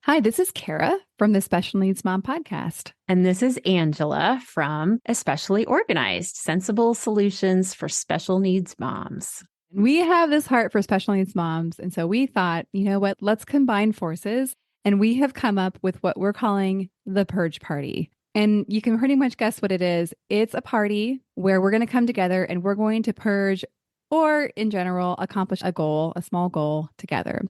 Hi, this is Kara from the Special Needs Mom podcast. And this is Angela from Especially Organized, Sensible Solutions for Special Needs Moms. We have this heart for special needs moms. And so we thought, you know what, let's combine forces. And we have come up with what we're calling the Purge Party. And you can pretty much guess what it is. It's a party where we're going to come together and we're going to purge or, in general, accomplish a goal, a small goal together.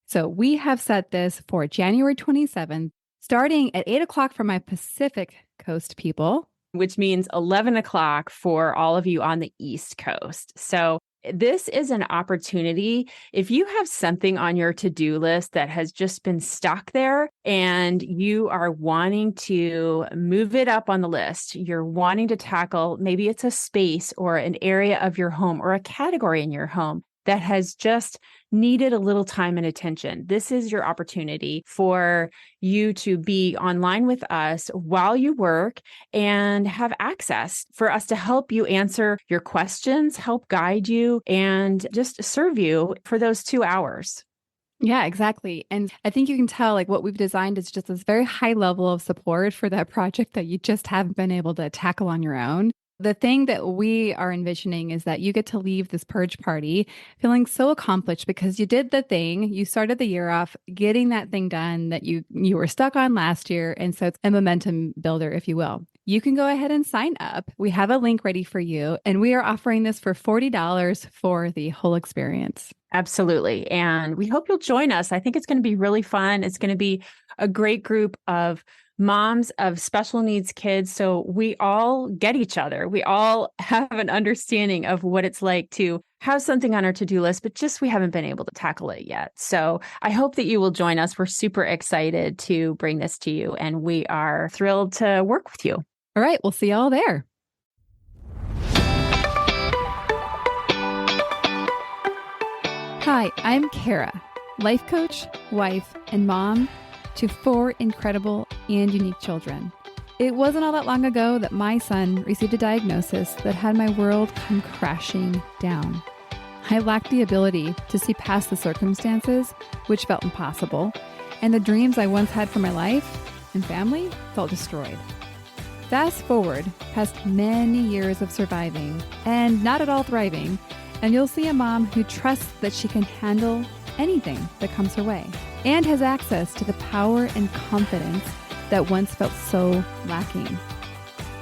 So we have set this for January 27th, starting at 8 o'clock for my Pacific Coast people. Which means 11 o'clock for all of you on the East Coast. So this is an opportunity. If you have something on your to-do list that has just been stuck there and you are wanting to move it up on the list, you're wanting to tackle, maybe it's a space or an area of your home or a category in your home that has just needed a little time and attention. This is your opportunity for you to be online with us while you work and have access for us to help you answer your questions, help guide you, and just serve you for those 2 hours. Yeah, exactly. And I think you can tell like what we've designed is just this very high level of support for that project that you just haven't been able to tackle on your own. The thing that we are envisioning is that you get to leave this purge party feeling so accomplished because you did the thing. You started the year off getting that thing done that you were stuck on last year. And so it's a momentum builder, if you will. You can go ahead and sign up. We have a link ready for you. And we are offering this for $40 for the whole experience. Absolutely. And we hope you'll join us. I think it's going to be really fun. It's going to be a great group of moms of special needs kids. So we all get each other. We all have an understanding of what it's like to have something on our to-do list, but just we haven't been able to tackle it yet. So I hope that you will join us. We're super excited to bring this to you, and we are thrilled to work with you. All right. We'll see you all there. Hi, I'm Kara, life coach, wife, and mom to 4 incredible and unique children. It wasn't all that long ago that my son received a diagnosis that had my world come crashing down. I lacked the ability to see past the circumstances, which felt impossible, and the dreams I once had for my life and family felt destroyed. Fast forward past many years of surviving and not at all thriving, and you'll see a mom who trusts that she can handle anything that comes her way and has access to the power and confidence that once felt so lacking.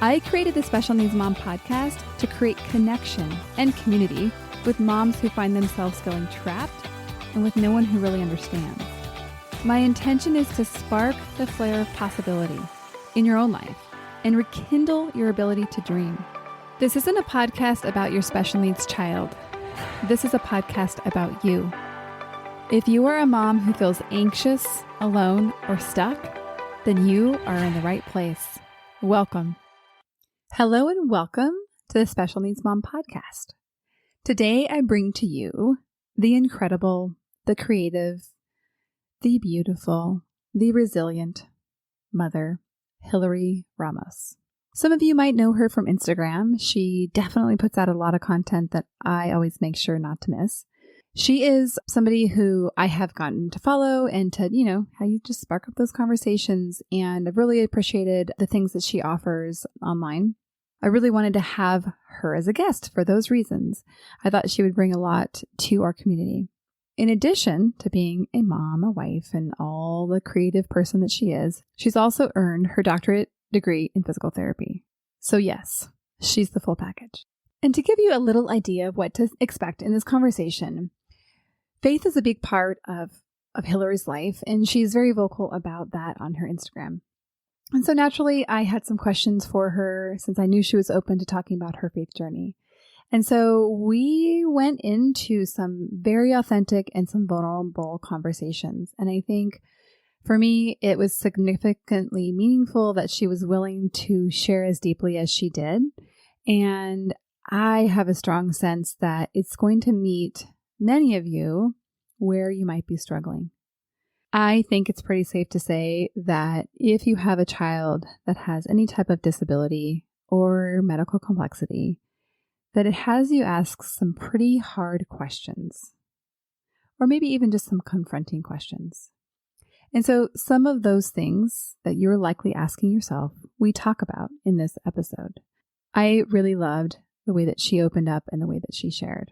I created the Special Needs Mom podcast to create connection and community with moms who find themselves feeling trapped and with no one who really understands. My intention is to spark the flare of possibility in your own life and rekindle your ability to dream. This isn't a podcast about your special needs child. This is a podcast about you. If you are a mom who feels anxious, alone, or stuck, then you are in the right place. Welcome. Hello and welcome to the Special Needs Mom podcast. Today I bring to you the incredible, the creative, the beautiful, the resilient mother, Hillary Ramos. Some of you might know her from Instagram. She definitely puts out a lot of content that I always make sure not to miss. She is somebody who I have gotten to follow and to, how you just spark up those conversations. And I've really appreciated the things that she offers online. I really wanted to have her as a guest for those reasons. I thought she would bring a lot to our community. In addition to being a mom, a wife, and all the creative person that she is, she's also earned her doctorate degree in physical therapy. So yes, she's the full package. And to give you a little idea of what to expect in this conversation, faith is a big part of Hillary's life, and she's very vocal about that on her Instagram. And so naturally, I had some questions for her since I knew she was open to talking about her faith journey. And so we went into some very authentic and some vulnerable conversations. And I think for me, it was significantly meaningful that she was willing to share as deeply as she did. And I have a strong sense that it's going to meet many of you where you might be struggling. I think it's pretty safe to say that if you have a child that has any type of disability or medical complexity, that it has you ask some pretty hard questions, or maybe even just some confronting questions. And so some of those things that you're likely asking yourself, we talk about in this episode. I really loved the way that she opened up and the way that she shared.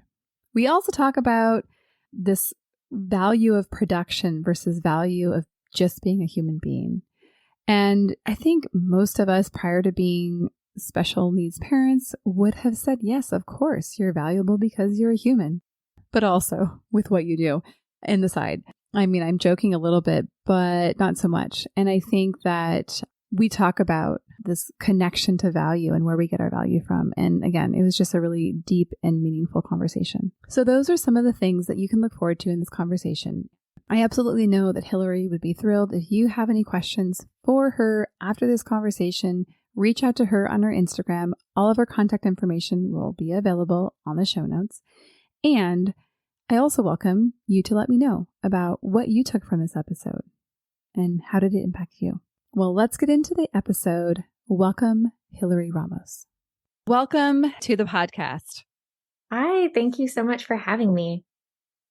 We also talk about this value of production versus value of just being a human being. And I think most of us prior to being special needs parents would have said, yes, of course, you're valuable because you're a human, but also with what you do in the side. I mean, I'm joking a little bit, but not so much. And I think that we talk about this connection to value and where we get our value from. And again, it was just a really deep and meaningful conversation. So those are some of the things that you can look forward to in this conversation. I absolutely know that Hillary would be thrilled. If you have any questions for her after this conversation, reach out to her on her Instagram. All of her contact information will be available on the show notes. And I also welcome you to let me know about what you took from this episode and how did it impact you. Well, let's get into the episode. Welcome, Hillary Ramos. Welcome to the podcast. Hi, thank you so much for having me.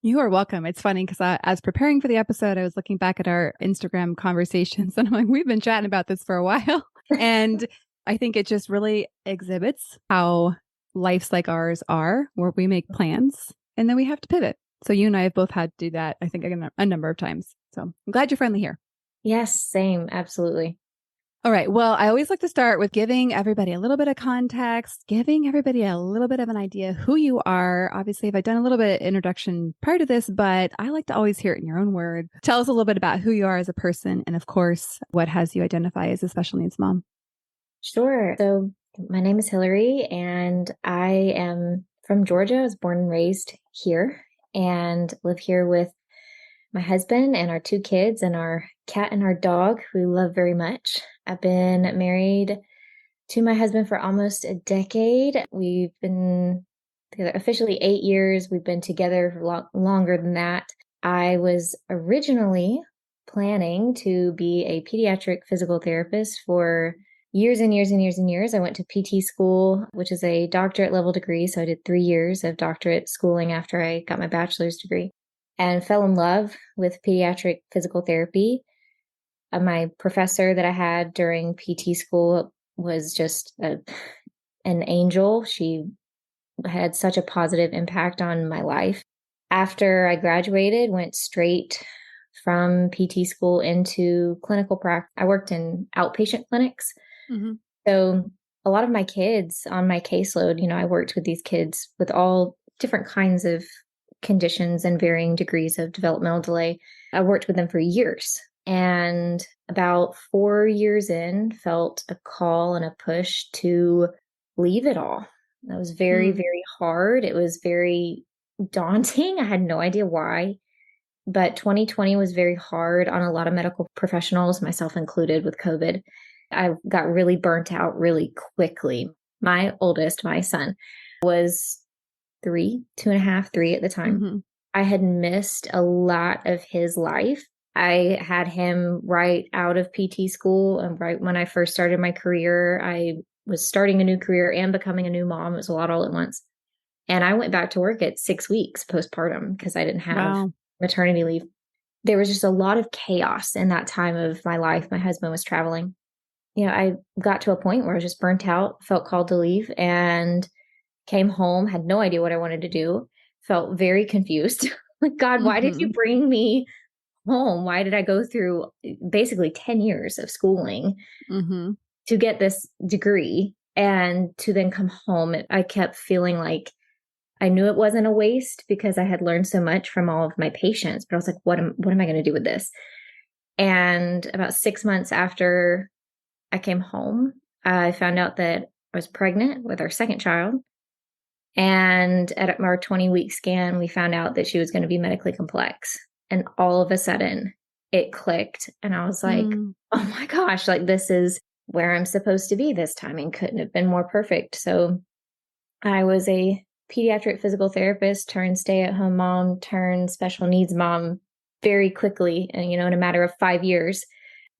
You are welcome. It's funny because as preparing for the episode, I was looking back at our Instagram conversations and I'm like, we've been chatting about this for a while. And I think it just really exhibits how lives like ours are, where we make plans and then we have to pivot. So you and I have both had to do that, I think, a number of times. So I'm glad you're finally here. Yes, same. Absolutely. All right. Well, I always like to start with giving everybody a little bit of context, giving everybody a little bit of an idea who you are. Obviously, I've done a little bit of introduction prior to this, but I like to always hear it in your own word. Tell us a little bit about who you are as a person and, of course, what has you identify as a special needs mom. Sure. So my name is Hillary and I am from Georgia. I was born and raised here and live here with my husband and our 2 kids and our cat and our dog, who we love very much. I've been married to my husband for almost a decade. We've been together officially 8 years. We've been together for longer than that. I was originally planning to be a pediatric physical therapist for years and years and years and years. I went to PT school, which is a doctorate level degree. So I did 3 years of doctorate schooling after I got my bachelor's degree. And fell in love with pediatric physical therapy. My professor that I had during PT school was just an angel. She had such a positive impact on my life. After I graduated, went straight from PT school into clinical practice. I worked in outpatient clinics. Mm-hmm. So a lot of my kids on my caseload, I worked with these kids with all different kinds of conditions and varying degrees of developmental delay. I worked with them for years. And about 4 years in, felt a call and a push to leave it all. That was very, very hard. It was very daunting. I had no idea why. But 2020 was very hard on a lot of medical professionals, myself included, with COVID. I got really burnt out really quickly. My oldest, my son, was 2.5, 3 at the time. Mm-hmm. I had missed a lot of his life. I had him right out of PT school. And right when I first started my career, I was starting a new career and becoming a new mom. It was a lot all at once. And I went back to work at 6 weeks postpartum because I didn't have maternity leave. There was just a lot of chaos in that time of my life. My husband was traveling. I got to a point where I was just burnt out, felt called to leave, and came home, had no idea what I wanted to do, felt very confused. Like, God, why did you bring me home? Why did I go through basically 10 years of schooling to get this degree and to then come home? I kept feeling like I knew it wasn't a waste because I had learned so much from all of my patients, but I was like, what am I going to do with this? And about 6 months after I came home, I found out that I was pregnant with our second child. And at our 20-week scan, we found out that she was going to be medically complex. And all of a sudden, it clicked. And I was like, oh my gosh, like this is where I'm supposed to be. This timing couldn't have been more perfect. So I was a pediatric physical therapist turned stay-at-home mom, turned special needs mom very quickly. And, in a matter of 5 years.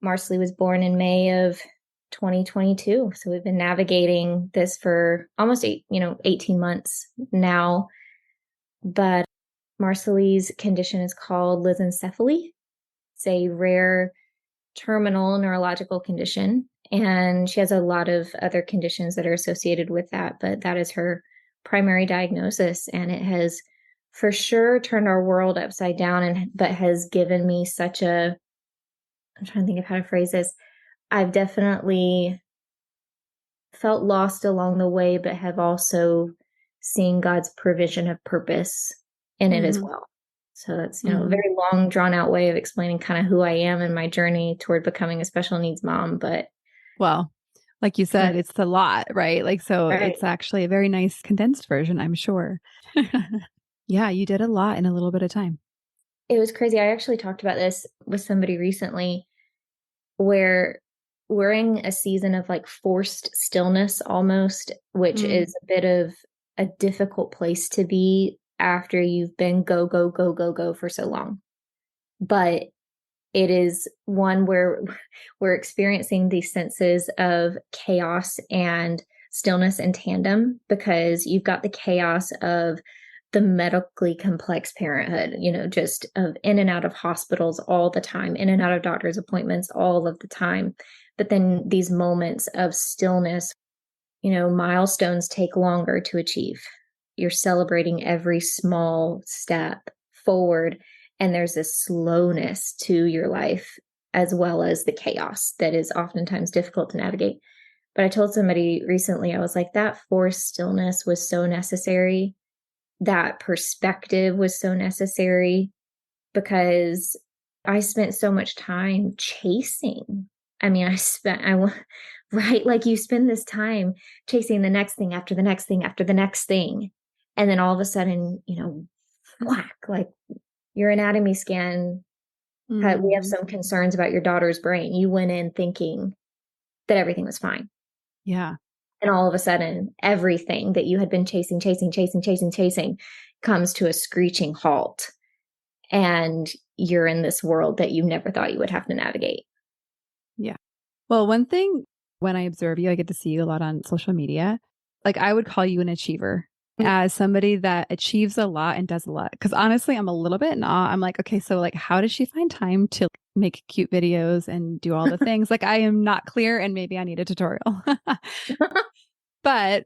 Marcelly was born in May of 2022. So we've been navigating this for almost 18 months now. But Marcelly's condition is called lissencephaly. It's a rare terminal neurological condition, and she has a lot of other conditions that are associated with that, but that is her primary diagnosis, and it has for sure turned our world upside down, but has given me such a, I'm trying to think of how to phrase this. I've definitely felt lost along the way, but have also seen God's provision of purpose in it as well. So that's, a very long, drawn out way of explaining kind of who I am and my journey toward becoming a special needs mom. But well, like you said, it's a lot, right? Like, so it's actually a very nice condensed version, I'm sure. Yeah, you did a lot in a little bit of time. It was crazy. I actually talked about this with somebody recently, where we're in a season of like forced stillness almost, which is a bit of a difficult place to be after you've been go, go, go, go, go for so long. But it is one where we're experiencing these senses of chaos and stillness in tandem, because you've got the chaos of the medically complex parenthood, just of in and out of hospitals all the time, in and out of doctor's appointments all of the time. But then these moments of stillness, milestones take longer to achieve. You're celebrating every small step forward, and there's a slowness to your life, as well as the chaos that is oftentimes difficult to navigate. But I told somebody recently, I was like, that forced stillness was so necessary. That perspective was so necessary, because I spent so much time chasing. I mean, right? Like, you spend this time chasing the next thing after the next thing after the next thing. And then all of a sudden, whack, like your anatomy scan, we have some concerns about your daughter's brain. You went in thinking that everything was fine. Yeah. And all of a sudden, everything that you had been chasing comes to a screeching halt. And you're in this world that you never thought you would have to navigate. Yeah. Well, one thing, when I observe you, I get to see you a lot on social media. Like, I would call you an achiever, as somebody that achieves a lot and does a lot. Because honestly, I'm a little bit in awe. I'm like, okay, so like, how does she find time to make cute videos and do all the things? Like, I am not clear, and maybe I need a tutorial. But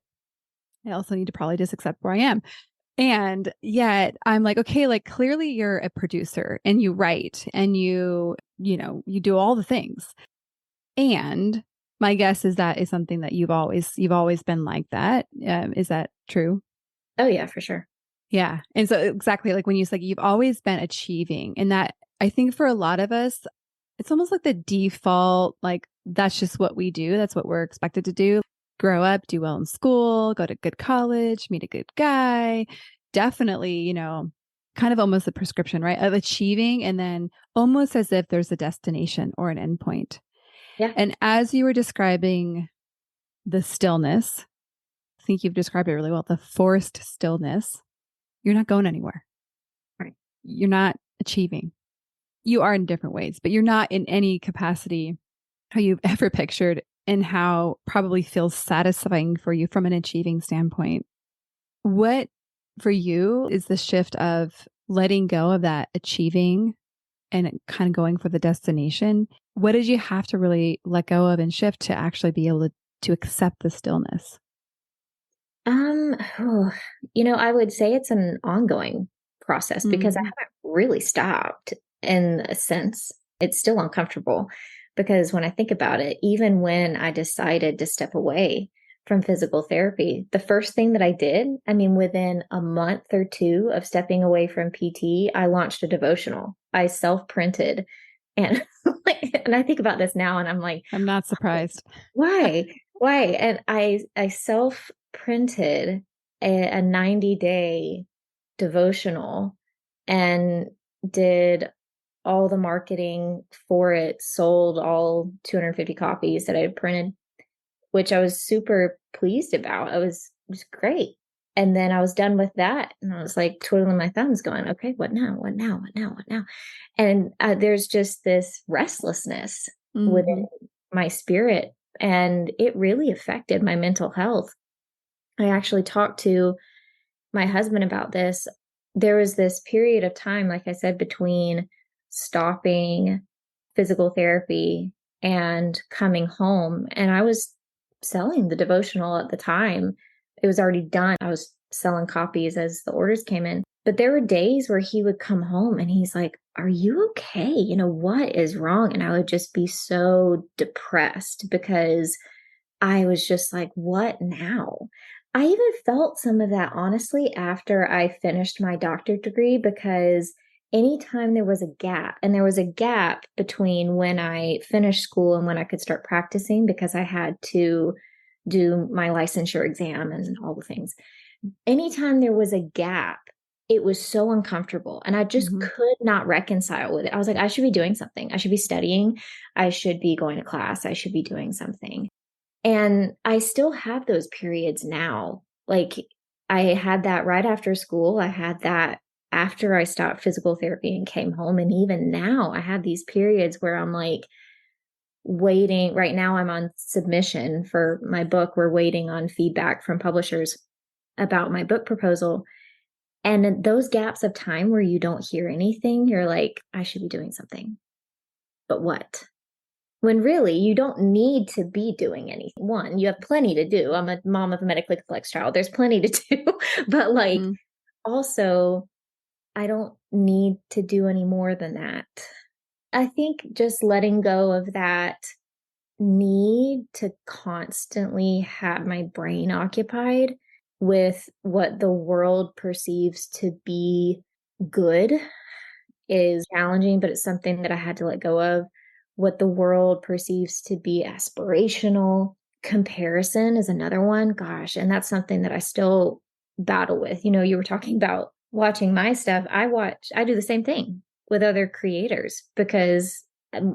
I also need to probably just accept where I am. And yet I'm like, okay, like, clearly you're a producer and you write and you do all the things. And my guess is that is something that you've always been like that. Is that true? Oh yeah, for sure. Yeah. And so exactly, like when you said you've always been achieving, and that, I think for a lot of us, it's almost like the default, like that's just what we do. That's what we're expected to do. Grow up, do well in school, go to good college, meet a good guy. Definitely, kind of almost a prescription, right? Of achieving, and then almost as if there's a destination or an endpoint. Yeah. And as you were describing the stillness, I think you've described it really well, the forced stillness, you're not going anywhere. Right. You're not achieving. You are in different ways, but you're not in any capacity how you've ever pictured, and how probably feels satisfying for you from an achieving standpoint. What for you is the shift of letting go of that achieving and kind of going for the destination? What did you have to really let go of and shift to actually be able to accept the stillness? I would say it's an ongoing process, because I haven't really stopped in a sense. It's still uncomfortable, because when I think about it, even when I decided to step away from physical therapy, the first thing that I did, within a month or two of stepping away from PT, I launched a devotional. I self-printed, and and I think about this now and I'm like, I'm not surprised. Why? And I self-printed a 90-day devotional and did all the marketing for it, sold all 250 copies that I had printed, which I was super pleased about. It was great. And then I was done with that, and I was like twiddling my thumbs going, okay, what now? What now? What now? What now? And there's just this restlessness within my spirit, and it really affected my mental health. I actually talked to my husband about this. There was this period of time, like I said, between stopping physical therapy and coming home. And I was selling the devotional at the time. It was already done. I was selling copies as the orders came in. But there were days where he would come home and he's like, "Are you okay? What is wrong?" And I would just be so depressed because I was just like, what now? I even felt some of that honestly after I finished my doctorate degree, because anytime there was a gap, and there was a gap between when I finished school and when I could start practicing, because I had to do my licensure exam and all the things. Anytime there was a gap, it was so uncomfortable. And I just could not reconcile with it. I was like, I should be doing something. I should be studying. I should be going to class. I should be doing something. And I still have those periods now. Like, I had that right after school. I had that after I stopped physical therapy and came home. And even now, I have these periods where I'm like waiting. Right now, I'm on submission for my book. We're waiting on feedback from publishers about my book proposal. And those gaps of time where you don't hear anything, you're like, I should be doing something. But what? When really you don't need to be doing anything. One, you have plenty to do. I'm a mom of a medically complex child. There's plenty to do. But also, I don't need to do any more than that. I think just letting go of that need to constantly have my brain occupied with what the world perceives to be good is challenging, but it's something that I had to let go of. What the world perceives to be aspirational. Comparison is another one. Gosh, and that's something that I still battle with. You were talking about watching my stuff. I do the same thing with other creators, because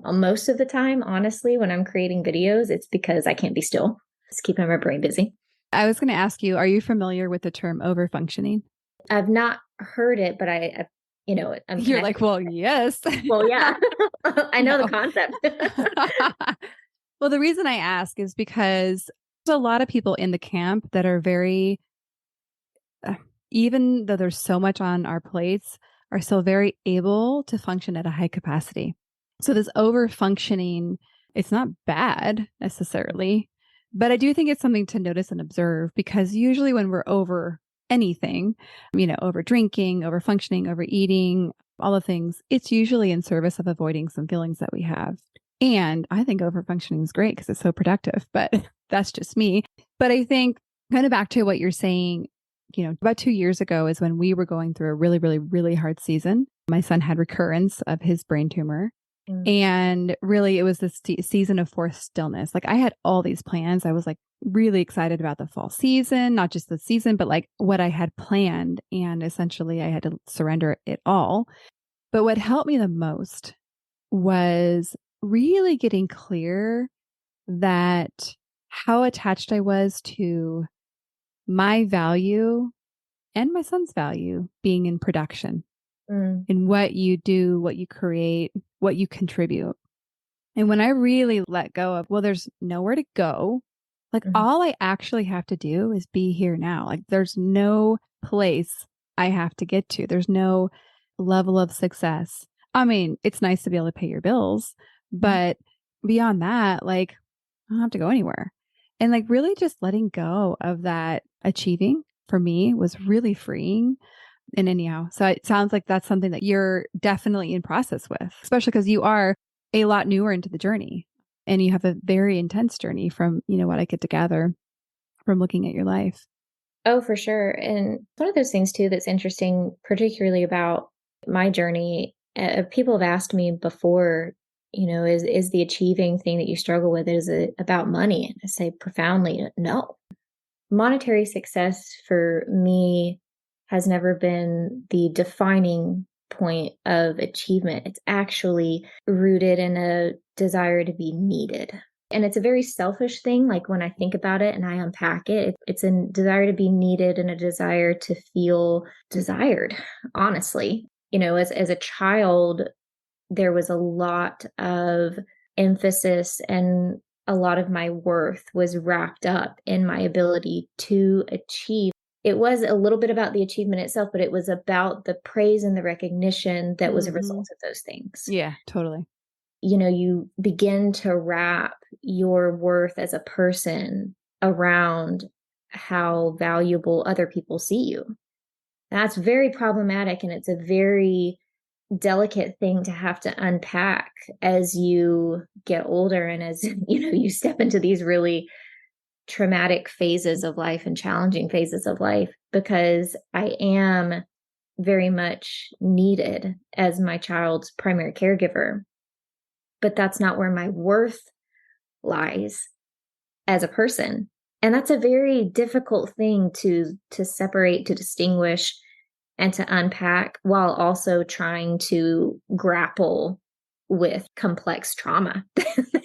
most of the time, honestly, when I'm creating videos, it's because I can't be still. It's keeping my brain busy. I was going to ask you, are you familiar with the term overfunctioning? I've not heard it, but You're like, well, yes. Well, yeah, I know the concept. Well, the reason I ask is because there's a lot of people in the camp that are very, even though there's so much on our plates, are still very able to function at a high capacity. So this over functioning, it's not bad necessarily, but I do think it's something to notice and observe, because usually when we're over anything, over drinking, over functioning, overeating, all the things, it's usually in service of avoiding some feelings that we have. And I think over functioning is great because it's so productive, but that's just me. But I think kind of back to what you're saying, about 2 years ago is when we were going through a really, really, really hard season. My son had recurrence of his brain tumor. And really, it was this season of forced stillness. Like, I had all these plans. I was like really excited about the fall season, not just the season, but like what I had planned. And essentially, I had to surrender it all. But what helped me the most was really getting clear that how attached I was to my value and my son's value being in production. In what you do, what you create, what you contribute. And when I really let go of, well, there's nowhere to go. Like, all I actually have to do is be here now. Like, there's no place I have to get to. There's no level of success. I mean, it's nice to be able to pay your bills, but beyond that, like, I don't have to go anywhere. And like, really just letting go of that achieving for me was really freeing. And anyhow, so it sounds like that's something that you're definitely in process with, especially because you are a lot newer into the journey and you have a very intense journey from, what I get to gather from looking at your life. Oh, for sure. And one of those things too that's interesting, particularly about my journey, people have asked me before, is the achieving thing that you struggle with, is it about money? And I say profoundly, no. Monetary success for me has never been the defining point of achievement. It's actually rooted in a desire to be needed. And it's a very selfish thing. Like, when I think about it and I unpack it, it's a desire to be needed and a desire to feel desired, honestly. As a child, there was a lot of emphasis, and a lot of my worth was wrapped up in my ability to achieve. it was a little bit about the achievement itself, but it was about the praise and the recognition that was a result of those things. Yeah, totally. You begin to wrap your worth as a person around how valuable other people see you. That's very problematic, and it's a very delicate thing to have to unpack as you get older and as you step into these really traumatic phases of life and challenging phases of life, because I am very much needed as my child's primary caregiver. But that's not where my worth lies as a person. And that's a very difficult thing to separate, to distinguish, and to unpack, while also trying to grapple with complex trauma.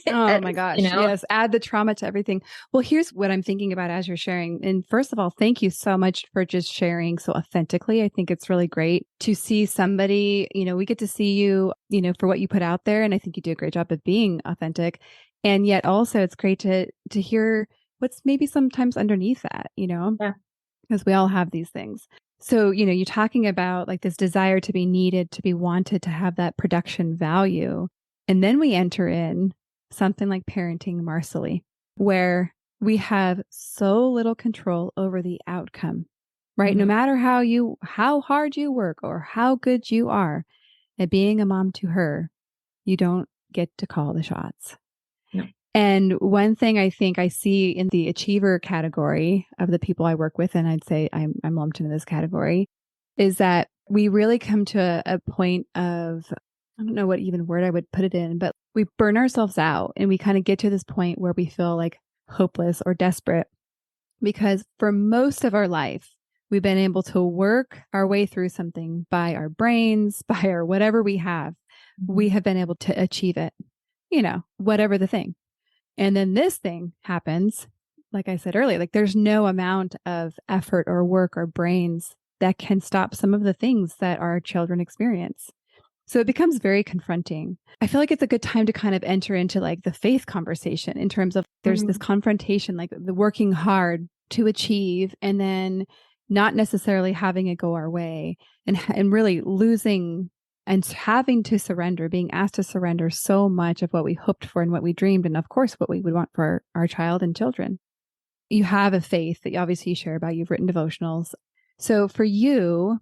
Oh my gosh. Yes. Add the trauma to everything. Well, here's what I'm thinking about as you're sharing. And first of all, thank you so much for just sharing so authentically. I think it's really great to see somebody, we get to see you, for what you put out there. And I think you do a great job of being authentic. And yet also it's great to hear what's maybe sometimes underneath that, Yeah. because we all have these things. So, you're talking about like this desire to be needed, to be wanted, to have that production value. And then we enter in something like parenting Marcelly, where we have so little control over the outcome, right? Mm-hmm. No matter how hard you work or how good you are at being a mom to her, you don't get to call the shots. No. And one thing I think I see in the achiever category of the people I work with, and I'd say I'm lumped into this category, is that we really come to a point of, I don't know what even word I would put it in, but we burn ourselves out and we kind of get to this point where we feel like hopeless or desperate, because for most of our life, we've been able to work our way through something by our brains, by our whatever we have. We have been able to achieve it, whatever the thing. And then this thing happens, like I said earlier, like there's no amount of effort or work or brains that can stop some of the things that our children experience. So it becomes very confronting. I feel like it's a good time to kind of enter into like the faith conversation in terms of there's this confrontation, like the working hard to achieve and then not necessarily having it go our way and really losing and having to surrender, being asked to surrender so much of what we hoped for and what we dreamed. And of course, what we would want for our child and children. You have a faith that obviously you share about. You've written devotionals. So for you,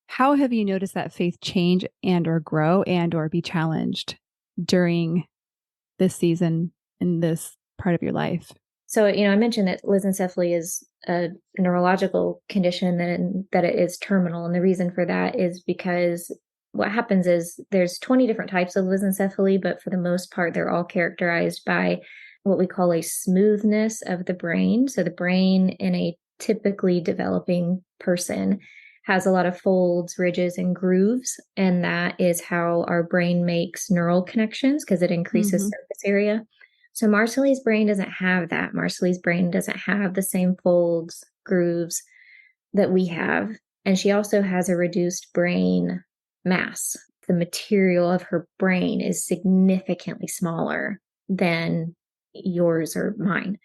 how have you noticed that faith change and or grow and or be challenged during this season in this part of your life? So, I mentioned that lissencephaly is a neurological condition and that it is terminal. And the reason for that is because what happens is there's 20 different types of lissencephaly, but for the most part, they're all characterized by what we call a smoothness of the brain. So the brain in a typically developing person has a lot of folds, ridges, and grooves. And that is how our brain makes neural connections because it increases surface area. So Marcelly's brain doesn't have that. Marcelly's brain doesn't have the same folds, grooves that we have. And she also has a reduced brain mass. The material of her brain is significantly smaller than yours or mine.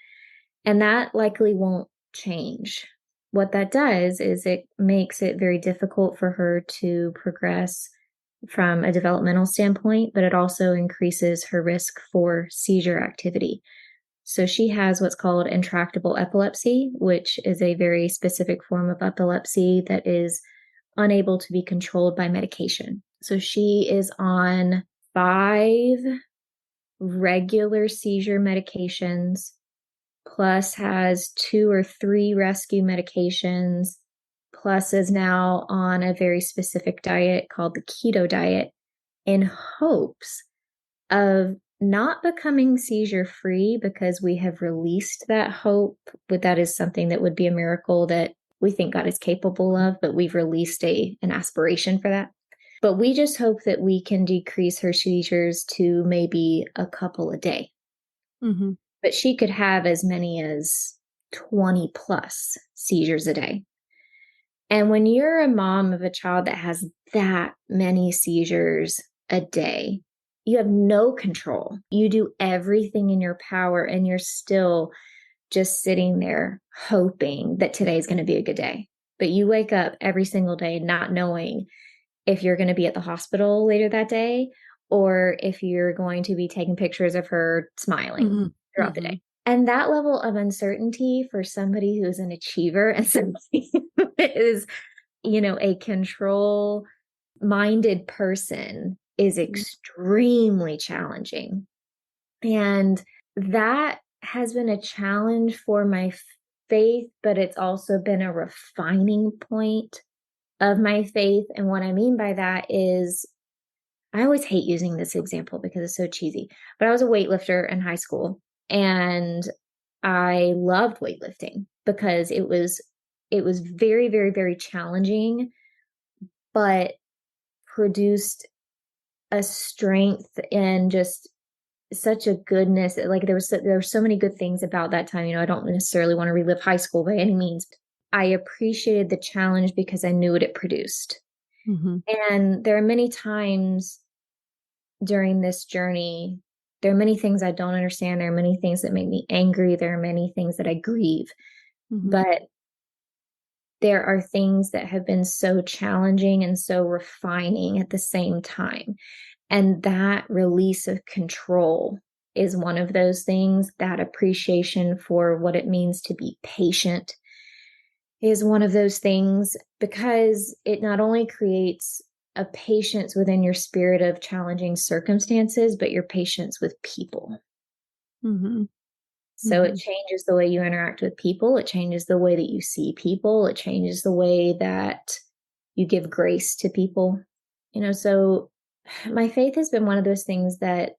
And that likely won't change. What that does is it makes it very difficult for her to progress from a developmental standpoint, but it also increases her risk for seizure activity. So she has what's called intractable epilepsy, which is a very specific form of epilepsy that is unable to be controlled by medication. So she is on 5 regular seizure medications, plus has 2 or 3 rescue medications, plus is now on a very specific diet called the keto diet in hopes of not becoming seizure free, because we have released that hope. But that is something that would be a miracle that we think God is capable of, but we've released an aspiration for that. But we just hope that we can decrease her seizures to maybe a couple a day. But she could have as many as 20 plus seizures a day. And when you're a mom of a child that has that many seizures a day, you have no control. You do everything in your power and you're still just sitting there hoping that today's going to be a good day. but you wake up every single day not knowing if you're going to be at the hospital later that day or if you're going to be taking pictures of her smiling throughout the day. And that level of uncertainty for somebody who's an achiever and somebody who is, a control minded person is extremely challenging. And that has been a challenge for my faith, but it's also been a refining point of my faith. And what I mean by that is, I always hate using this example because it's so cheesy, but I was a weightlifter in high school and I loved weightlifting because it was very, very, very challenging, but produced a strength and just such a goodness. Like there were so many good things about that time. I don't necessarily want to relive high school by any means. I appreciated the challenge because I knew what it produced. And there are many times during this journey, there are many things I don't understand. There are many things that make me angry. There are many things that I grieve. But there are things that have been so challenging and so refining at the same time. And that release of control is one of those things. That appreciation for what it means to be patient is one of those things, because it not only creates a patience within your spirit of challenging circumstances, but your patience with people. So it changes the way you interact with people. It changes the way that you see people. It changes the way that you give grace to people. So my faith has been one of those things that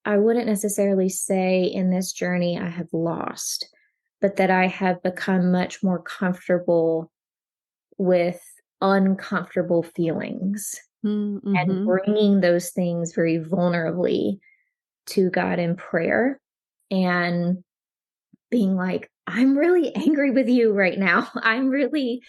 I wouldn't necessarily say in this journey I have lost, but that I have become much more comfortable with uncomfortable feelings and bringing those things very vulnerably to God in prayer and being like, I'm really angry with you right now. I'm really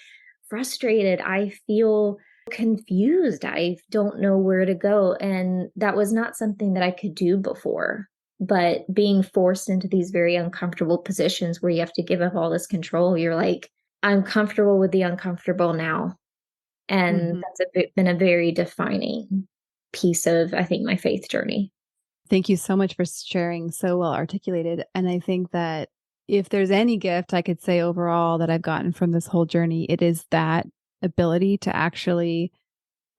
frustrated. I feel confused. I don't know where to go. And that was not something that I could do before. But being forced into these very uncomfortable positions where you have to give up all this control, you're like, I'm comfortable with the uncomfortable now. And that's been a very defining piece of, I think, my faith journey. Thank you so much for sharing, so well articulated. And I think that if there's any gift I could say overall that I've gotten from this whole journey, it is that ability to actually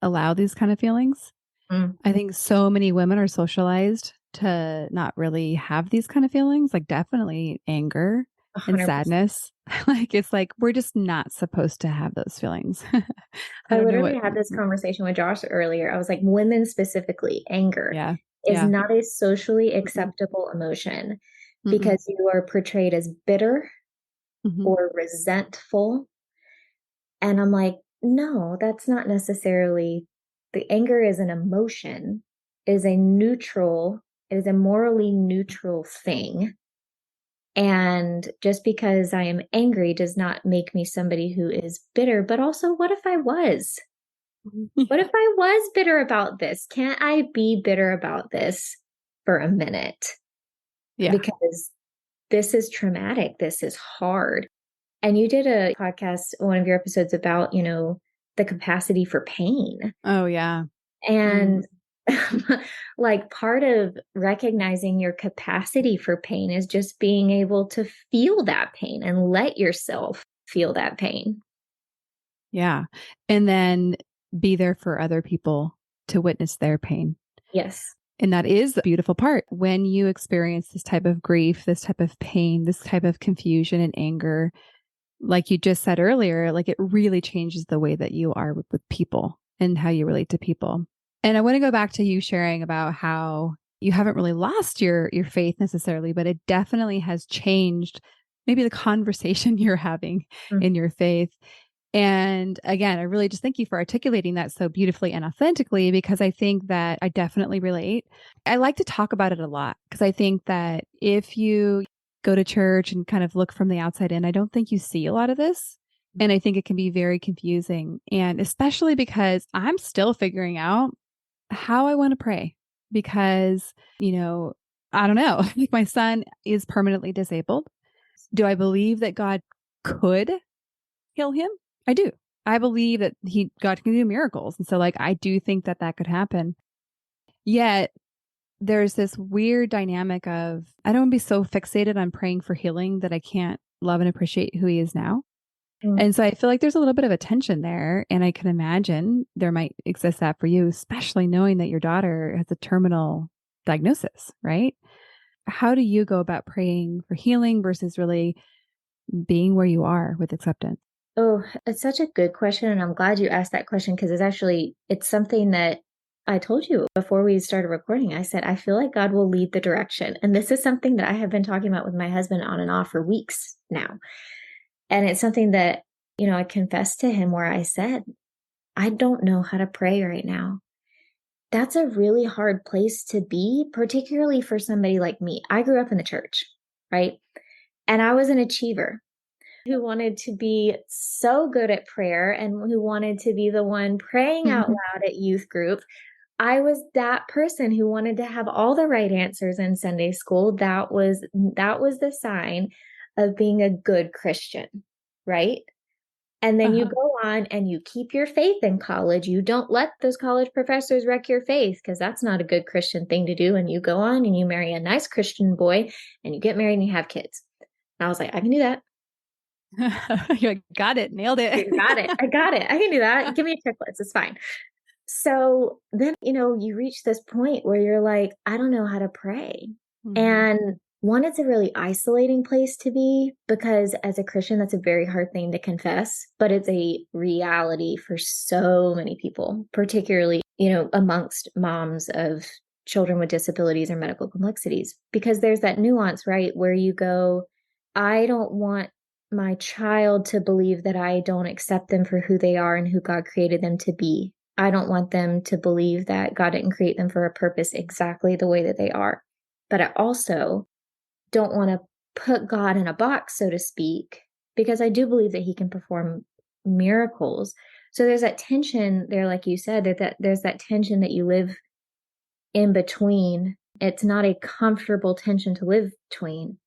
allow these kind of feelings. I think so many women are socialized to not really have these kind of feelings, like definitely anger and 100%. sadness. It's like we're just not supposed to have those feelings. I literally had this conversation with Josh earlier. I was like, women specifically, anger is not a socially acceptable emotion because you are portrayed as bitter or resentful. And I'm like, no, that's not necessarily. The anger is an emotion, it is a morally neutral thing. And just because I am angry does not make me somebody who is bitter. But also, what if I was? What if I was bitter about this? Can't I be bitter about this for a minute? Because this is traumatic. This is hard. And you did a podcast, one of your episodes about, the capacity for pain. Oh, yeah. And like part of recognizing your capacity for pain is just being able to feel that pain and let yourself feel that pain. Yeah. And then be there for other people to witness their pain. Yes. And that is the beautiful part. When you experience this type of grief, this type of pain, this type of confusion and anger, like you just said earlier, like it really changes the way that you are with people and how you relate to people. And I want to go back to you sharing about how you haven't really lost your faith necessarily, but it definitely has changed maybe the conversation you're having in your faith. And again, I really just thank you for articulating that so beautifully and authentically, because I think that I definitely relate. I like to talk about it a lot because I think that if you go to church and kind of look from the outside in, I don't think you see a lot of this. And I think it can be very confusing. And especially because I'm still figuring out how I want to pray because, I don't know, like my son is permanently disabled. Do I believe that God could heal him? I do. I believe that God can do miracles. And so like, I do think that that could happen. Yet there's this weird dynamic of, I don't want to be so fixated on praying for healing that I can't love and appreciate who he is now. And so I feel like there's a little bit of a tension there. And I can imagine there might exist that for you, especially knowing that your daughter has a terminal diagnosis, right? How do you go about praying for healing versus really being where you are with acceptance? Oh, it's such a good question. And I'm glad you asked that question because it's something that I told you before we started recording. I said, I feel like God will lead the direction. And this is something that I have been talking about with my husband on and off for weeks now. And it's something that, I confessed to him where I said, I don't know how to pray right now. That's a really hard place to be, particularly for somebody like me. I grew up in the church, right? And I was an achiever who wanted to be so good at prayer and who wanted to be the one praying out loud at youth group. I was that person who wanted to have all the right answers in Sunday school. That was the sign of being a good Christian, right? And then you go on and you keep your faith in college. You don't let those college professors wreck your faith because that's not a good Christian thing to do. And you go on and you marry a nice Christian boy and you get married and you have kids. And I was like, I can do that. You're like, got it, nailed it. You got it. I got it. I can do that. Give me a checklist. It's fine. So then, you reach this point where you're like, I don't know how to pray. And one, it's a really isolating place to be because as a Christian, that's a very hard thing to confess, but it's a reality for so many people, particularly, amongst moms of children with disabilities or medical complexities, because there's that nuance, right? Where you go, I don't want my child to believe that I don't accept them for who they are and who God created them to be. I don't want them to believe that God didn't create them for a purpose exactly the way that they are. But I also don't want to put God in a box, so to speak, because I do believe that he can perform miracles. So there's that tension there, like you said, there's that tension that you live in between. It's not a comfortable tension to live between,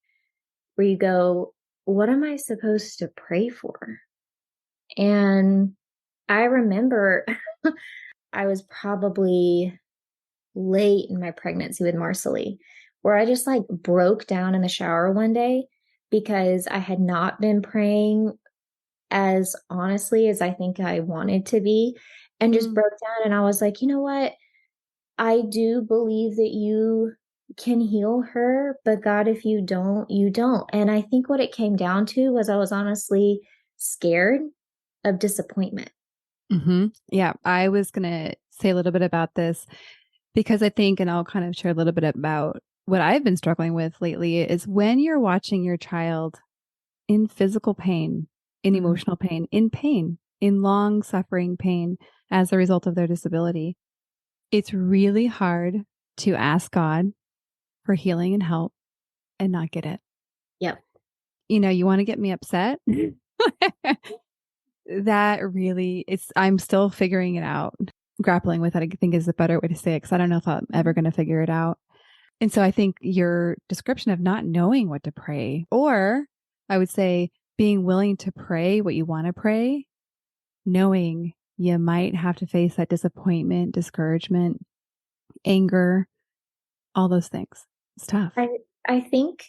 where you go, what am I supposed to pray for? And I remember I was probably late in my pregnancy with Marcelly, where I just like broke down in the shower one day because I had not been praying as honestly as I think I wanted to be, and just broke down. And I was like, you know what? I do believe that you can heal her, but God, if you don't, you don't. And I think what it came down to was I was honestly scared of disappointment. Yeah, I was going to say a little bit about this because I think, and I'll kind of share a little bit about what I've been struggling with lately, is when you're watching your child in physical pain, in emotional pain, in long suffering pain as a result of their disability, it's really hard to ask God for healing and help and not get it. Yep. You want to get me upset? That really, I'm still figuring it out. Grappling with it, I think, is a better way to say it, because I don't know if I'm ever going to figure it out. And so I think your description of not knowing what to pray, or I would say being willing to pray what you want to pray, knowing you might have to face that disappointment, discouragement, anger, all those things. It's tough. I think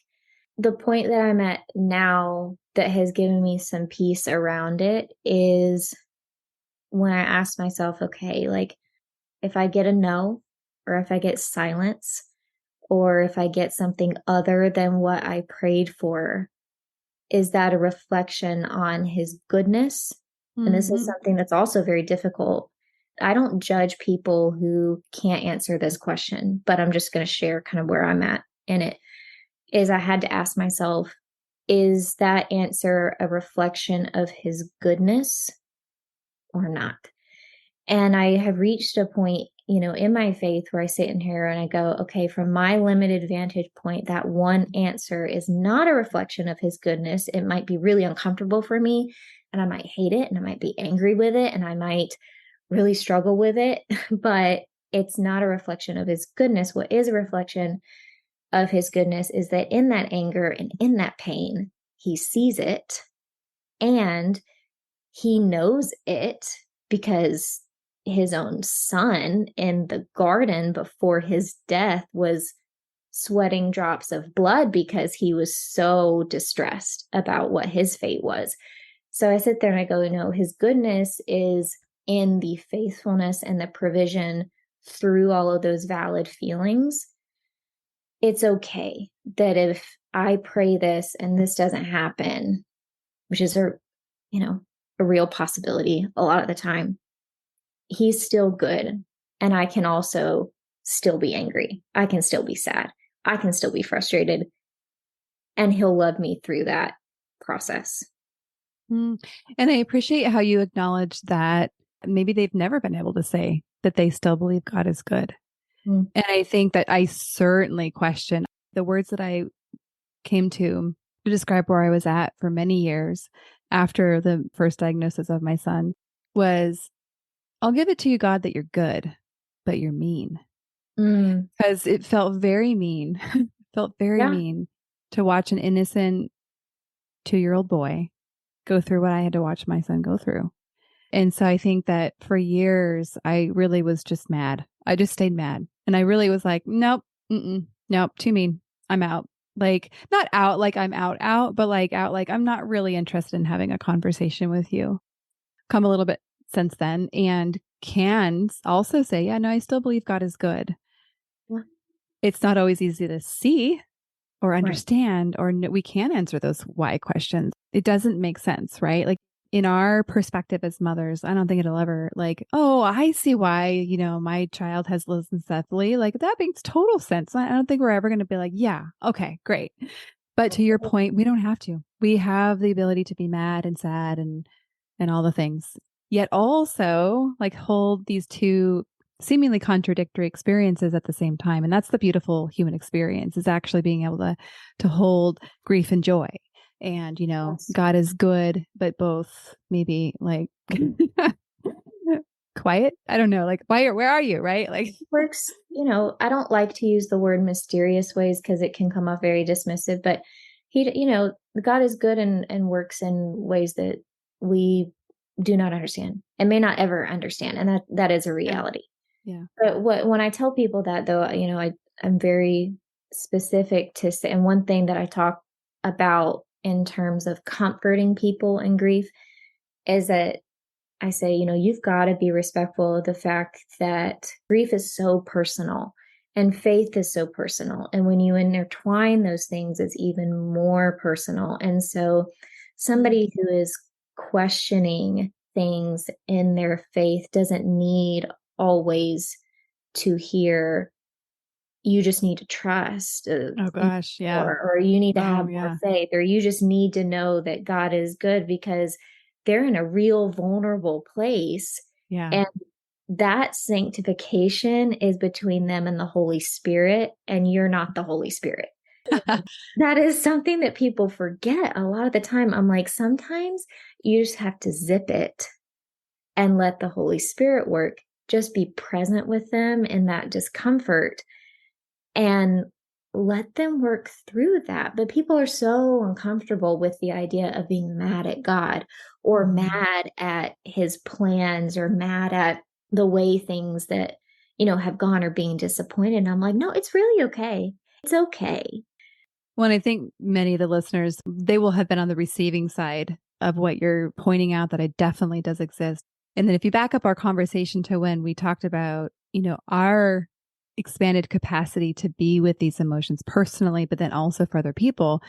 the point that I'm at now that has given me some peace around it is when I ask myself, okay, like if I get a no, or if I get silence, or if I get something other than what I prayed for, is that a reflection on his goodness? And this is something that's also very difficult. I don't judge people who can't answer this question, but I'm just going to share kind of where I'm at in it. Is I had to ask myself, is that answer a reflection of his goodness or not? And I have reached a point, in my faith where I sit in here and I go, okay, from my limited vantage point, that one answer is not a reflection of his goodness. It might be really uncomfortable for me and I might hate it and I might be angry with it and I might really struggle with it, but it's not a reflection of his goodness. What is a reflection of his goodness is that in that anger and in that pain, he sees it and he knows it because his own son in the garden before his death was sweating drops of blood because he was so distressed about what his fate was. So I sit there and I go, no, his goodness is in the faithfulness and the provision through all of those valid feelings. It's okay that if I pray this and this doesn't happen, which is a real possibility a lot of the time, he's still good. And I can also still be angry. I can still be sad. I can still be frustrated. And he'll love me through that process. And I appreciate how you acknowledge that maybe they've never been able to say that they still believe God is good. And I think that I certainly question the words that I came to describe where I was at for many years after the first diagnosis of my son was, I'll give it to you, God, that you're good, but you're mean. Because it felt very mean, mean to watch an innocent 2-year-old boy go through what I had to watch my son go through. And so I think that for years, I really was just mad. I just stayed mad. And I really was like, nope, nope, too mean. I'm out. Like, not out like I'm out, but like out like I'm not really interested in having a conversation with you. Come a little bit since then and can also say, yeah, no, I still believe God is good. Yeah. It's not always easy to see or understand, or we can answer those why questions. It doesn't make sense, right? Like in our perspective as mothers, I don't think it'll ever like, oh, I see why, my child has lissencephaly. Like that makes total sense. I don't think we're ever going to be like, yeah, okay, great. But to your point, we don't have to. We have the ability to be mad and sad and all the things, yet also like hold these two seemingly contradictory experiences at the same time. And that's the beautiful human experience, is actually being able to hold grief and joy. And, Yes. God is good, but both maybe like quiet. I don't know, like, where are you? Right. Like Works, I don't like to use the word mysterious ways because it can come off very dismissive, but God is good and works in ways that we do not understand and may not ever understand. And that is a reality. Yeah. But when I tell people that though, I'm very specific to say, and one thing that I talk about in terms of comforting people in grief is that I say, you've got to be respectful of the fact that grief is so personal and faith is so personal. And when you intertwine those things, it's even more personal. And so somebody who is questioning things in their faith doesn't need always to hear, you just need to trust. Oh gosh. Yeah. Or you need to have more faith, or you just need to know that God is good, because they're in a real vulnerable place. Yeah. And that sanctification is between them and the Holy Spirit, and you're not the Holy Spirit. That is something that people forget a lot of the time. I'm like, sometimes you just have to zip it and let the Holy Spirit work. Just be present with them in that discomfort and let them work through that. But people are so uncomfortable with the idea of being mad at God or mad at his plans or mad at the way things that, have gone, or being disappointed. And I'm like, no, it's really okay. It's okay. Well, I think many of the listeners, they will have been on the receiving side of what you're pointing out, that it definitely does exist. And then if you back up our conversation to when we talked about, our expanded capacity to be with these emotions personally, but then also for other people,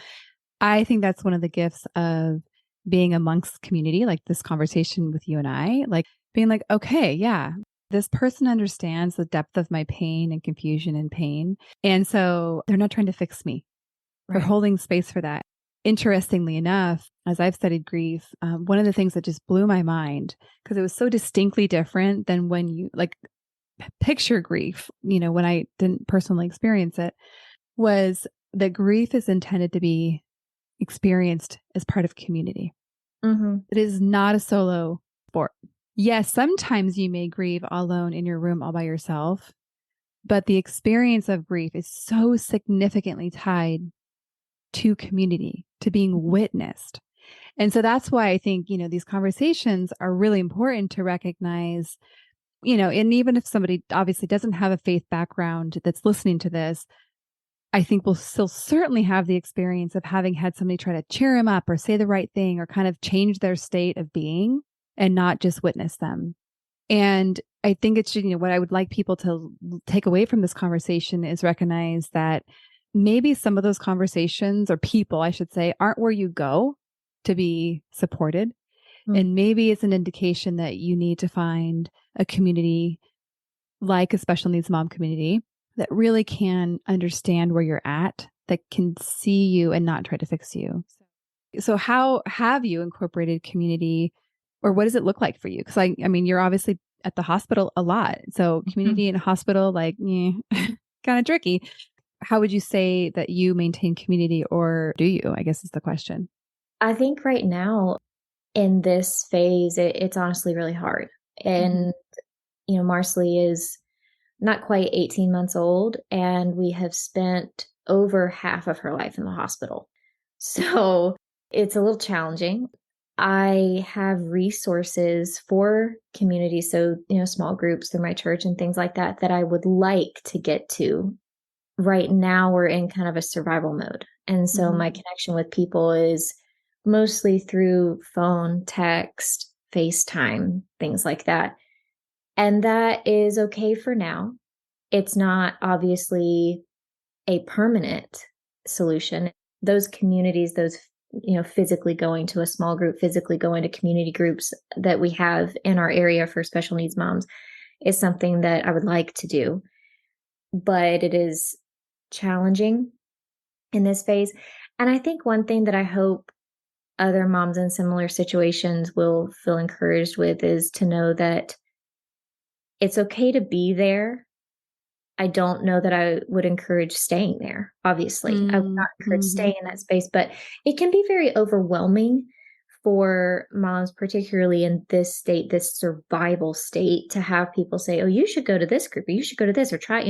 I think that's one of the gifts of being amongst community, like this conversation with you and I, like being like, okay, yeah, this person understands the depth of my pain and confusion and pain. And so they're not trying to fix me. They're holding space for that. Interestingly enough, as I've studied grief, one of the things that just blew my mind, because it was so distinctly different than when you like picture grief, when I didn't personally experience it, was that grief is intended to be experienced as part of community. It is not a solo sport. Yes, sometimes you may grieve alone in your room all by yourself, but the experience of grief is so significantly tied to community, to being witnessed. And so that's why I think, these conversations are really important to recognize, and even if somebody obviously doesn't have a faith background that's listening to this, I think we'll still certainly have the experience of having had somebody try to cheer them up or say the right thing or kind of change their state of being and not just witness them. And I think it should, what I would like people to take away from this conversation is recognize that maybe some of those conversations, or people, I should say, aren't where you go to be supported. And maybe it's an indication that you need to find a community like a special needs mom community that really can understand where you're at, that can see you and not try to fix you. So how have you incorporated community, or what does it look like for you? Because I mean, you're obviously at the hospital a lot. So community in a hospital, like, kind of tricky. How would you say that you maintain community, or do you, I guess is the question. I think right now in this phase, it's honestly really hard. And, Marcelly is not quite 18 months old, and we have spent over half of her life in the hospital. So it's a little challenging. I have resources for community, so, small groups through my church and things like that, that I would like to get to. Right now, we're in kind of a survival mode. And so my connection with people is mostly through phone, text, FaceTime, things like that. And that is okay for now. It's not obviously a permanent solution. Those communities, those, physically going to a small group, physically going to community groups that we have in our area for special needs moms is something that I would like to do. But it is challenging in this phase. And I think one thing that I hope other moms in similar situations will feel encouraged with is to know that it's okay to be there. I don't know that I would encourage staying there. Obviously, I would not encourage staying in that space, but it can be very overwhelming for moms, particularly in this state, this survival state, to have people say, oh, you should go to this group, or you should go to this, or try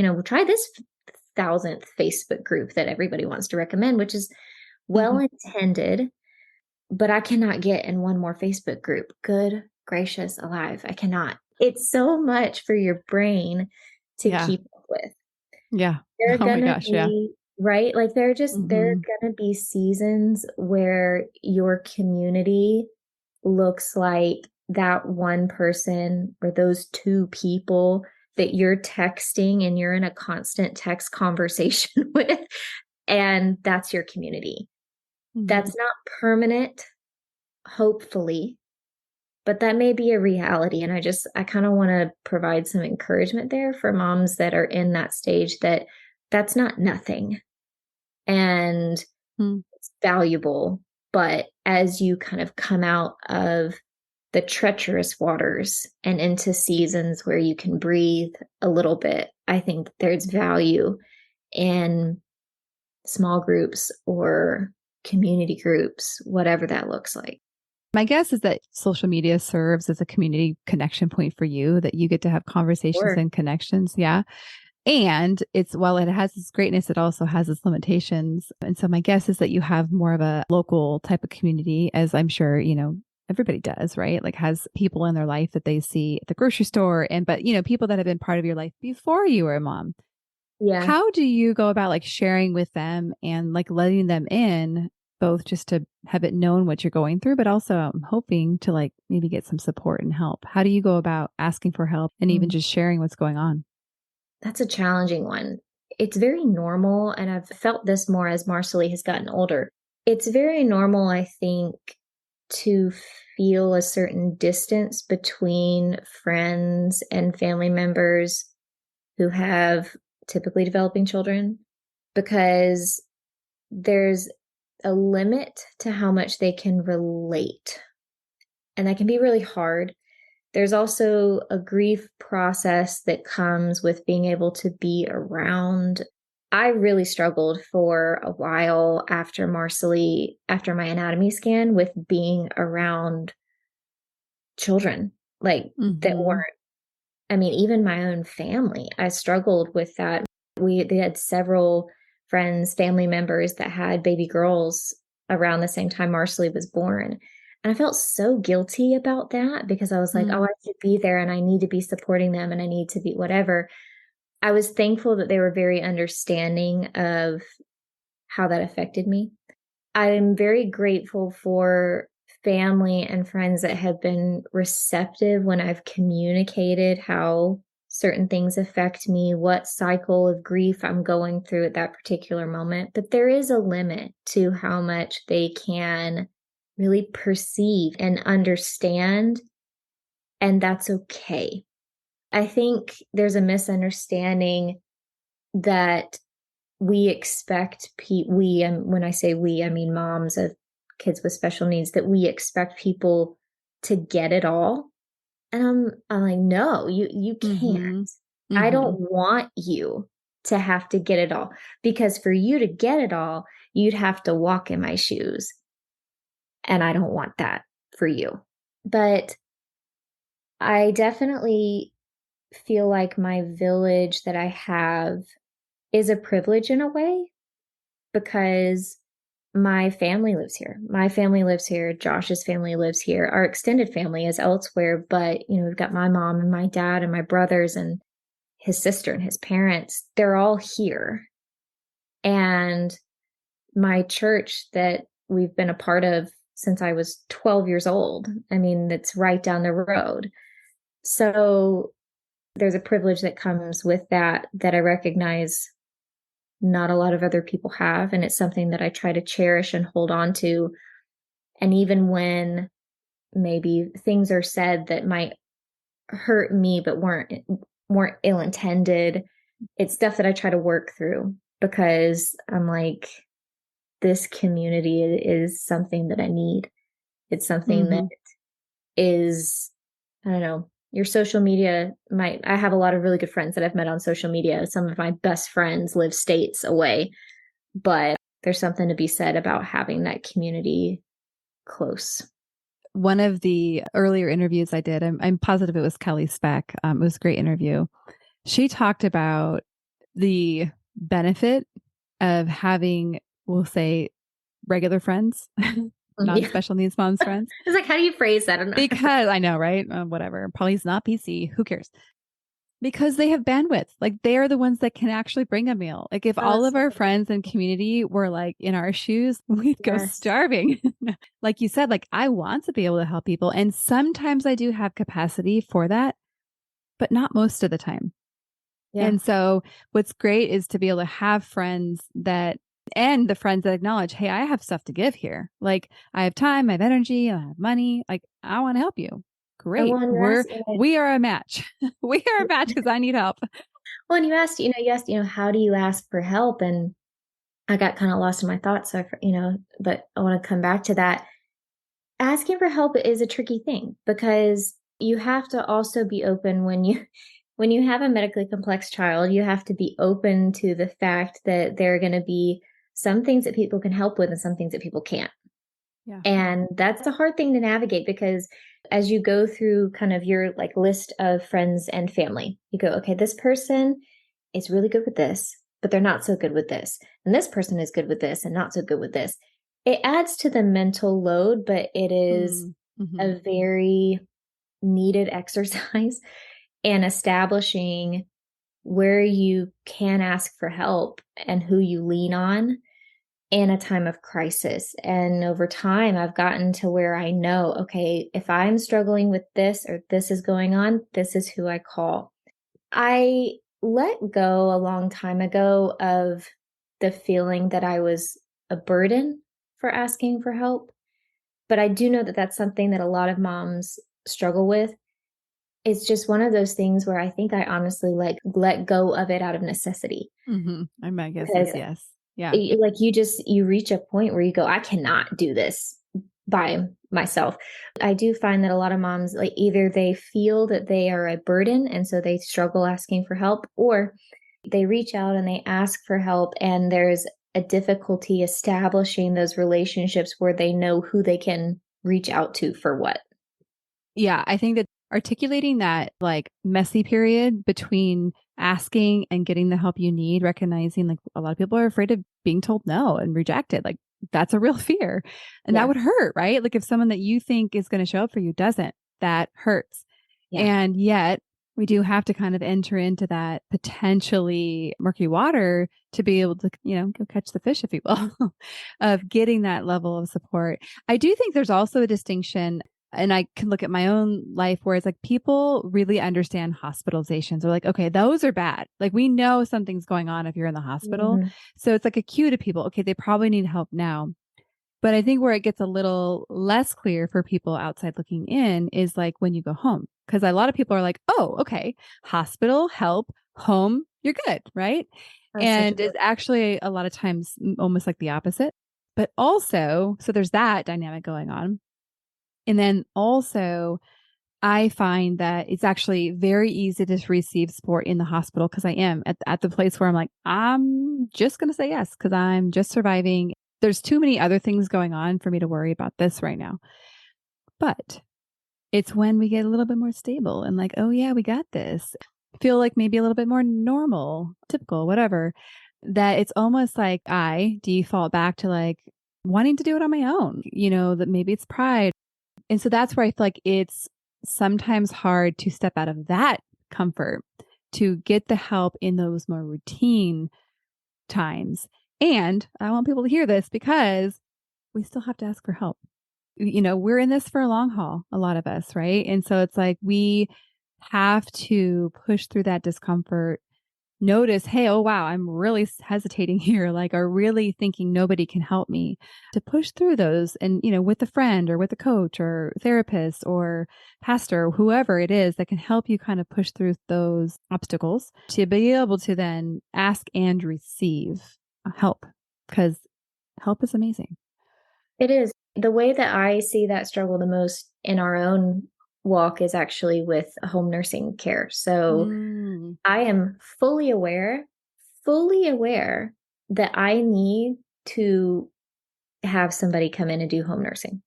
this 1,000th Facebook group that everybody wants to recommend, which is well intended, but I cannot get in one more Facebook group. Good gracious alive. I cannot. It's so much for your brain to keep up with. Yeah. There are Oh my gonna gosh. be, right? Like there are gonna be seasons where your community looks like that one person or those two people that you're texting and you're in a constant text conversation with, and that's your community. That's not permanent, hopefully, but that may be a reality. And I kind of want to provide some encouragement there for moms that are in that stage, that that's not nothing and it's valuable. But as you kind of come out of the treacherous waters and into seasons where you can breathe a little bit, I think there's value in small groups or community groups, whatever that looks like. My guess is that social media serves as a community connection point for you, that you get to have conversations and connections. Yeah. And while it has its greatness, it also has its limitations. And so my guess is that you have more of a local type of community, as I'm sure, everybody does, right? Like has people in their life that they see at the grocery store, but people that have been part of your life before you were a mom. Yeah. How do you go about like sharing with them and like letting them in, both just to have it known what you're going through, but also I'm hoping to like maybe get some support and help? How do you go about asking for help and even just sharing what's going on? That's a challenging one. It's very normal, and I've felt this more as Marcelly has gotten older. It's very normal, I think, to feel a certain distance between friends and family members who have typically developing children, because there's a limit to how much they can relate. And that can be really hard. There's also a grief process that comes with being able to be around. I really struggled for a while after Marcelly, after my anatomy scan, with being around children like that weren't, even my own family. I struggled with that. They had several friends, family members that had baby girls around the same time Marcelly was born. And I felt so guilty about that because I was like, oh, I should be there and I need to be supporting them and I need to be whatever. I was thankful that they were very understanding of how that affected me. I'm very grateful for family and friends that have been receptive when I've communicated how certain things affect me, what cycle of grief I'm going through at that particular moment. But there is a limit to how much they can really perceive and understand, and that's okay. I think there's a misunderstanding that we expect when I say we, I mean moms of kids with special needs, that we expect people to get it all. And I'm like, no, you can't. I don't want you to have to get it all, because for you to get it all, you'd have to walk in my shoes. And I don't want that for you. But I definitely feel like my village that I have is a privilege in a way, because my family lives here. My family lives here. Josh's family lives here. Our extended family is elsewhere, but we've got my mom and my dad and my brothers and his sister and his parents. They're all here. And my church that we've been a part of since I was 12 years old, I mean, it's right down the road. So there's a privilege that comes with that I recognize not a lot of other people have. And it's something that I try to cherish and hold on to. And even when maybe things are said that might hurt me, but weren't ill-intended, it's stuff that I try to work through, because I'm like, this community is something that I need. It's something that is, I don't know, your social media I have a lot of really good friends that I've met on social media. Some of my best friends live states away, but there's something to be said about having that community close. One of the earlier interviews I did, I'm positive it was Kelly Speck. It was a great interview. She talked about the benefit of having, we'll say, regular friends, not special needs moms friends. It's like, how do you phrase that? Because I know, right? Whatever. Probably it's not PC. Who cares? Because they have bandwidth. Like, they are the ones that can actually bring a meal. Like, if all of our friends and community were like in our shoes, we'd go starving. Like you said, like, I want to be able to help people. And sometimes I do have capacity for that, but not most of the time. Yeah. And so what's great is to be able to have friends and the friends that acknowledge, hey, I have stuff to give here. Like, I have time, I have energy, I have money. Like, I want to help you. Great. We are a match. We are a match because I need help. Well, and you asked, how do you ask for help? And I got kind of lost in my thoughts. So, but I want to come back to that. Asking for help is a tricky thing, because you have to also be open when you have a medically complex child. You have to be open to the fact that there are going to be some things that people can help with and some things that people can't. Yeah. And that's a hard thing to navigate, because as you go through kind of your like list of friends and family, you go, okay, this person is really good with this, but they're not so good with this. And this person is good with this and not so good with this. It adds to the mental load, but it is a very needed exercise, and establishing where you can ask for help and who you lean on in a time of crisis. And over time, I've gotten to where I know, okay, if I'm struggling with this or this is going on, this is who I call. I let go a long time ago of the feeling that I was a burden for asking for help. But I do know that that's something that a lot of moms struggle with. It's just one of those things where I think I honestly let go of it out of necessity. I might guess yes. Yeah. Like you reach a point where you go, I cannot do this by myself. I do find that a lot of moms, like, either they feel that they are a burden and so they struggle asking for help, or they reach out and they ask for help and there's a difficulty establishing those relationships where they know who they can reach out to for what. Yeah, I think that articulating that like messy period between asking and getting the help you need, recognizing like a lot of people are afraid of being told no and rejected. Like, that's a real fear. And that would hurt, right? Like if someone that you think is going to show up for you doesn't, that hurts. Yeah. And yet we do have to kind of enter into that potentially murky water to be able to, go catch the fish, if you will, of getting that level of support. I do think there's also a distinction, and I can look at my own life where it's like people really understand hospitalizations. They're like, okay, those are bad. Like we know something's going on if you're in the hospital. Mm-hmm. So it's like a cue to people. Okay, they probably need help now. But I think where it gets a little less clear for people outside looking in is like when you go home. Because a lot of people are like, oh, okay, hospital, help, home, you're good, right? And it's actually a lot of times almost like the opposite. But also, so there's that dynamic going on. And then also, I find that it's actually very easy to receive support in the hospital because I am at the place where I'm like, I'm just going to say yes because I'm just surviving. There's too many other things going on for me to worry about this right now. But it's when we get a little bit more stable and like, oh yeah, we got this. Feel like maybe a little bit more normal, typical, whatever, that it's almost like I default back to like wanting to do it on my own, that maybe it's pride. And so that's where I feel like it's sometimes hard to step out of that comfort to get the help in those more routine times. And I want people to hear this because we still have to ask for help. We're in this for a long haul, a lot of us, right? And so it's like we have to push through that discomfort, notice, hey, oh, wow, I'm really hesitating here, like, or really thinking nobody can help me to push through those. And, with a friend or with a coach or therapist or pastor, whoever it is that can help you kind of push through those obstacles to be able to then ask and receive help, because help is amazing. It is. The way that I see that struggle the most in our own walk is actually with home nursing care. So I am fully aware that I need to have somebody come in and do home nursing.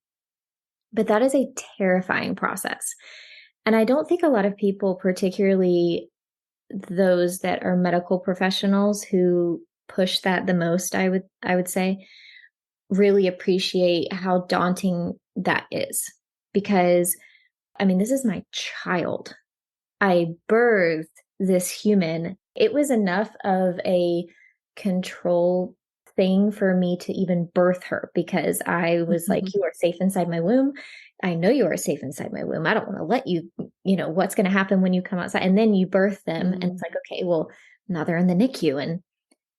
But that is a terrifying process. And I don't think a lot of people, particularly those that are medical professionals who push that the most, I would say, really appreciate how daunting that is. Because, this is my child. I birthed this human. It was enough of a control thing for me to even birth her because I was like, you are safe inside my womb. I know you are safe inside my womb. I don't want to let you, what's going to happen when you come outside? And then you birth them. And it's like, okay, well, now they're in the NICU and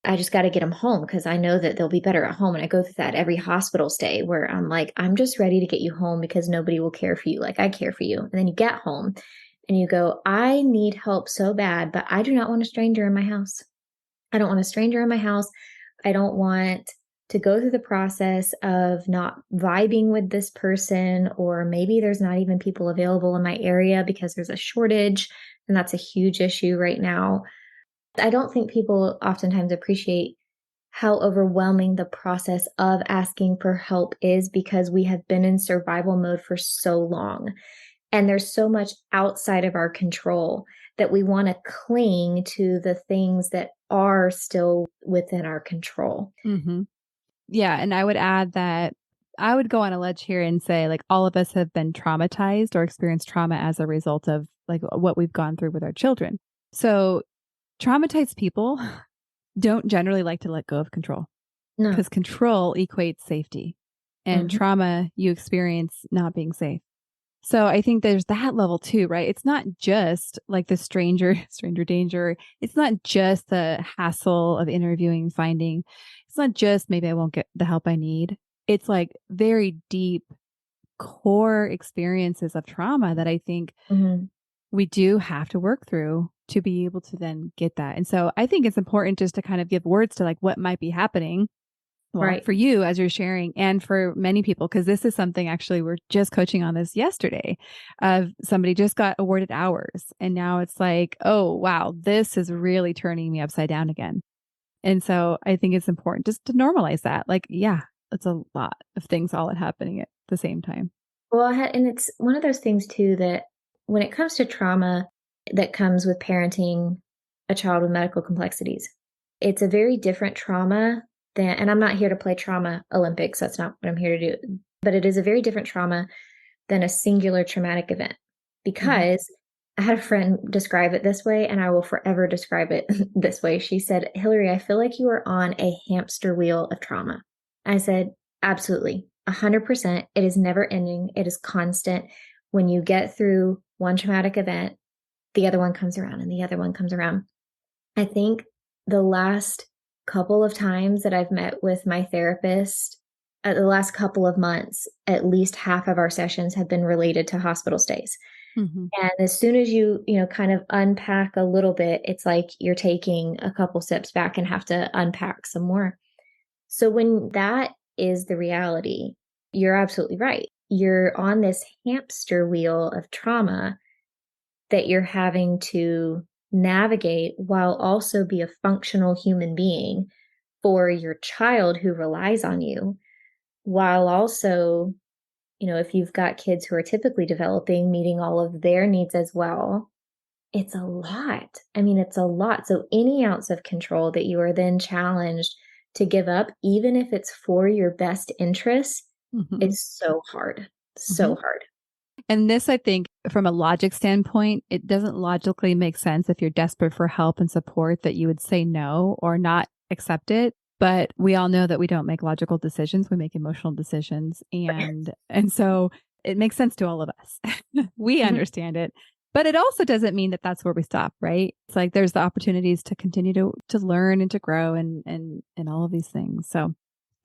I just got to get them home because I know that they'll be better at home. And I go through that every hospital stay where I'm like, I'm just ready to get you home because nobody will care for you like I care for you. And then you get home and you go, I need help so bad, but I do not want a stranger in my house. I don't want a stranger in my house. I don't want to go through the process of not vibing with this person, or maybe there's not even people available in my area because there's a shortage. And that's a huge issue right now. I don't think people oftentimes appreciate how overwhelming the process of asking for help is because we have been in survival mode for so long. And there's so much outside of our control that we want to cling to the things that are still within our control. Mm-hmm. Yeah. And I would add that I would go on a ledge here and say, like, all of us have been traumatized or experienced trauma as a result of like what we've gone through with our children. So traumatized people don't generally like to let go of control because control equates safety, and trauma you experience not being safe. So I think there's that level too, right? It's not just like the stranger danger. It's not just the hassle of interviewing and finding. It's not just maybe I won't get the help I need. It's like very deep core experiences of trauma that I think we do have to work through to be able to then get that. And so I think it's important just to kind of give words to like what might be happening. Well, right. For you as you're sharing, and for many people, because this is something actually we're just coaching on this yesterday. Somebody just got awarded hours, and now it's like, oh wow, this is really turning me upside down again. And so I think it's important just to normalize that. Like, yeah, it's a lot of things all happening at the same time. Well, and it's one of those things too that when it comes to trauma that comes with parenting a child with medical complexities, it's a very different trauma and I'm not here to play trauma Olympics. That's not what I'm here to do. But it is a very different trauma than a singular traumatic event, because I had a friend describe it this way, and I will forever describe it this way. She said, Hillary, I feel like you are on a hamster wheel of trauma. I said, absolutely, 100%. It is never ending. It is constant. When you get through one traumatic event, the other one comes around and the other one comes around. I think the last couple of times that I've met with my therapist, the last couple of months, at least half of our sessions have been related to hospital stays. And as soon as you kind of unpack a little bit, it's like you're taking a couple steps back and have to unpack some more. So when that is the reality, you're absolutely right. You're on this hamster wheel of trauma that you're having to navigate while also be a functional human being for your child who relies on you, while also, if you've got kids who are typically developing, meeting all of their needs as well. It's a lot. I mean, it's a lot. So any ounce of control that you are then challenged to give up, even if it's for your best interests, is so hard. So hard. And this, I think, from a logic standpoint, it doesn't logically make sense if you're desperate for help and support that you would say no or not accept it. But we all know that we don't make logical decisions. We make emotional decisions. And so it makes sense to all of us. We understand it. But it also doesn't mean that that's where we stop, right? It's like there's the opportunities to continue to learn and to grow and all of these things. So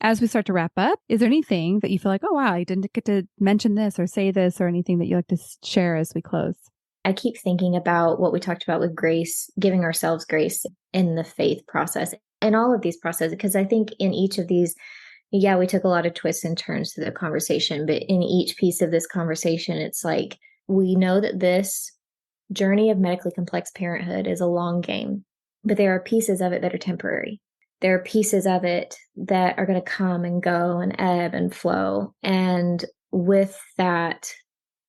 as we start to wrap up, is there anything that you feel like, oh, wow, I didn't get to mention this or say this, or anything that you like to share as we close? I keep thinking about what we talked about with grace, giving ourselves grace in the faith process and all of these processes, because I think in each of these, we took a lot of twists and turns to the conversation, but in each piece of this conversation, it's like, we know that this journey of medically complex parenthood is a long game, but there are pieces of it that are temporary. There are pieces of it that are going to come and go and ebb and flow. And with that,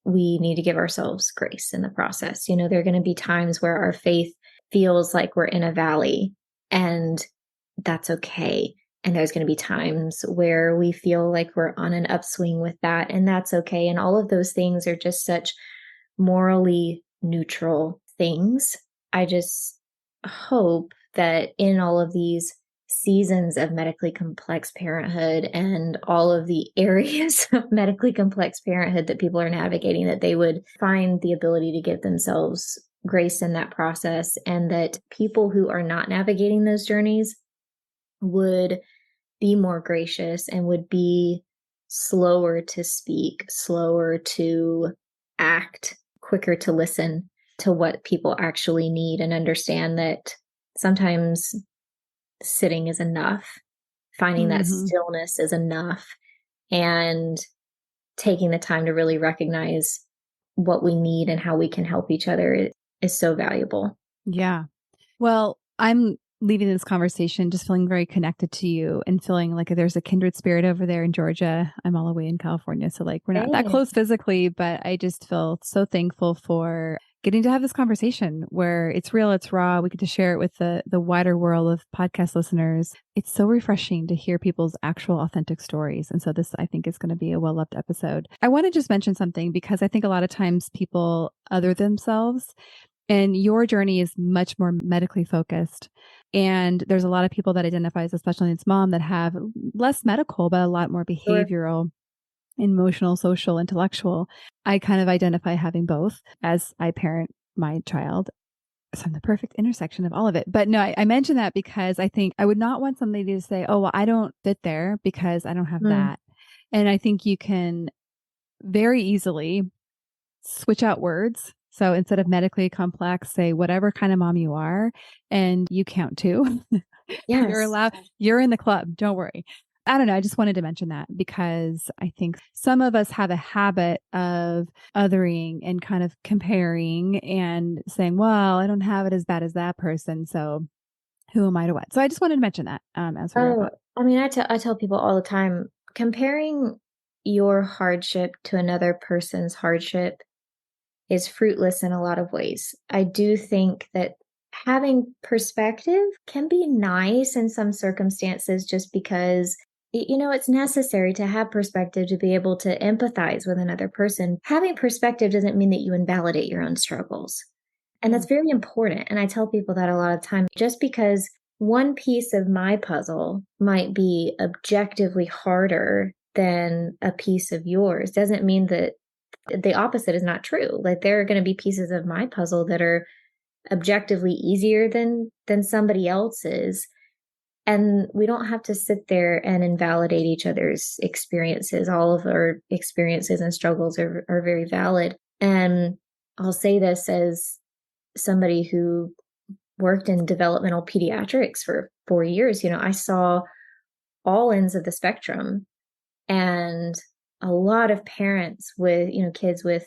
we need to give ourselves grace in the process. There are going to be times where our faith feels like we're in a valley, and that's okay. And there's going to be times where we feel like we're on an upswing with that, and that's okay. And all of those things are just such morally neutral things. I just hope that in all of these seasons of medically complex parenthood and all of the areas of medically complex parenthood that people are navigating, that they would find the ability to give themselves grace in that process, and that people who are not navigating those journeys would be more gracious and would be slower to speak, slower to act, quicker to listen to what people actually need, and understand that sometimes sitting is enough. Finding that stillness is enough, and taking the time to really recognize what we need and how we can help each other is so valuable. Yeah. Well, I'm leaving this conversation just feeling very connected to you and feeling like there's a kindred spirit over there in Georgia. I'm all the way in California. So like we're not that close physically, but I just feel so thankful for getting to have this conversation where it's real, it's raw. We get to share it with the wider world of podcast listeners. It's so refreshing to hear people's actual authentic stories. And so this, I think, is going to be a well-loved episode. I want to just mention something, because I think a lot of times people other themselves, and your journey is much more medically focused. And there's a lot of people that identify as a special needs mom that have less medical, but a lot more behavioral, emotional, social, intellectual. I kind of identify having both as I parent my child. So I'm the perfect intersection of all of it. But no, I mention that because I think I would not want somebody to say, oh, well, I don't fit there because I don't have that. And I think you can very easily switch out words. So instead of medically complex, say whatever kind of mom you are, and you count too. Yes. You're allowed, you're in the club. Don't worry. I don't know. I just wanted to mention that because I think some of us have a habit of othering and kind of comparing and saying, well, I don't have it as bad as that person, so who am I to what? So I just wanted to mention that as we wrap up. I mean, I tell people all the time, comparing your hardship to another person's hardship is fruitless in a lot of ways. I do think that having perspective can be nice in some circumstances just because, it's necessary to have perspective to be able to empathize with another person. Having perspective doesn't mean that you invalidate your own struggles. And that's very important. And I tell people that a lot of times, just because one piece of my puzzle might be objectively harder than a piece of yours doesn't mean that the opposite is not true. Like there are going to be pieces of my puzzle that are objectively easier than somebody else's. And we don't have to sit there and invalidate each other's experiences. All of our experiences and struggles are very valid. And I'll say this as somebody who worked in developmental pediatrics for 4 years. I saw all ends of the spectrum, and a lot of parents with, kids with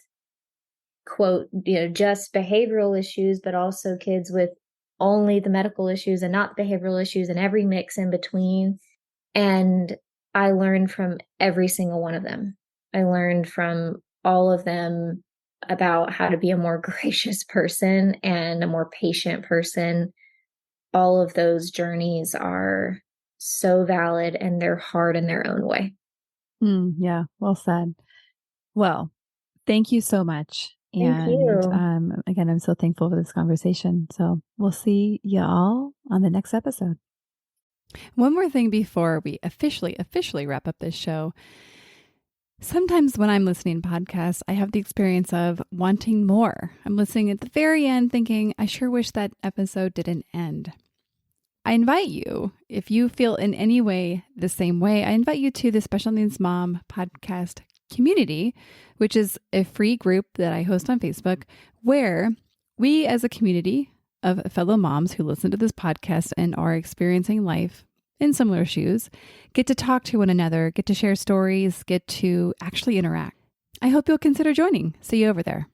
quote, just behavioral issues, but also kids with only the medical issues and not the behavioral issues and every mix in between. And I learned from every single one of them. I learned from all of them about how to be a more gracious person and a more patient person. All of those journeys are so valid, and they're hard in their own way. Yeah, well said. Well, thank you so much. Thank you. Again, I'm so thankful for this conversation. So we'll see you all on the next episode. One more thing before we officially wrap up this show. Sometimes when I'm listening to podcasts, I have the experience of wanting more. I'm listening at the very end thinking, I sure wish that episode didn't end. I invite you, if you feel in any way the same way, I invite you to the Special Needs Mom podcast community, which is a free group that I host on Facebook, where we as a community of fellow moms who listen to this podcast and are experiencing life in similar shoes, get to talk to one another, get to share stories, get to actually interact. I hope you'll consider joining. See you over there.